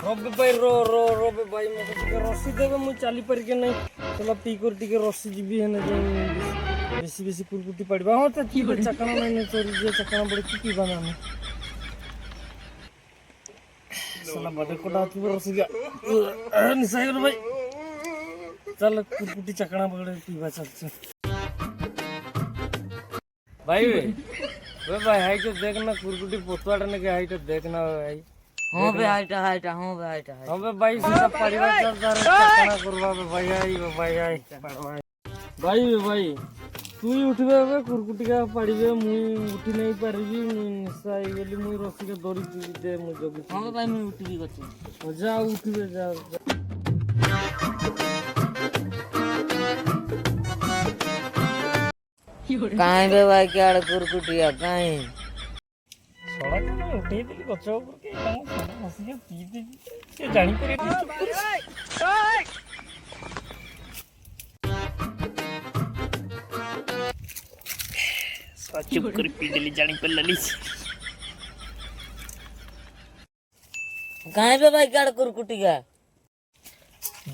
रबे भाई रो रो रबे भाई मते टिके रस्सी देबे मु चाली पर के नहीं चला पी कर टिके रस्सी जीबी हेने जे बेसी बेसी कुरकुटी पड़बा हो त की चकना नहीं चोरी जे चकना बड़ की पीबा ना साला बड़े कोटा की रस्सी का निसाई रे भाई चल कुरकुटी चकना बड़े पीबा चलছে भाई वे भाई हाई तो देखना कुरकुटी पोतवाटा ने के हाई तो देखना भाई हाँ बे हाइटा हाइटा हाँ बे हाइटा अबे भाई सब परिवार चलता रे चकना करवा भाई आई भाई भाई तू ही उठबे बे कुरकुटी का पड़ीबे मुई उठी नहीं पारबी मुई निसाई गेली मुई रस्सी के दरी दे मु जगी हाँ बे भाई मैं उठबी गछि जा उठबे जा काहे बे भाई केड़ कुरकुटिया काहे सड़क में उठे दिली गछ ऊपर के हम हसी के पी दे के जानी करे चुप कर पी दिली जानी पे लली काहे बे भाई केड़ कुरकुटिया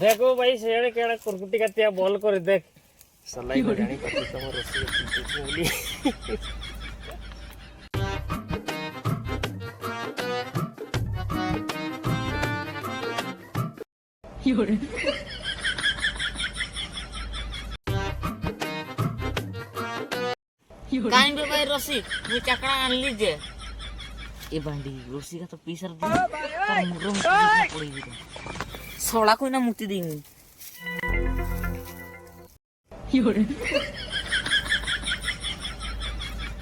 देखो भाई सेड़े केड़ा कुरकुटी का त्या बॉल करे देख सलाई को जानी पड़ती तुम रस्सी के पीछे बोली काहे बे भाई रस्सी मैं चकड़ा आन लीजे ए बांडी रस्सी का तो पीसर दे पर मुरम पड़ेगी सोला कोई ना मुक्ति देंगे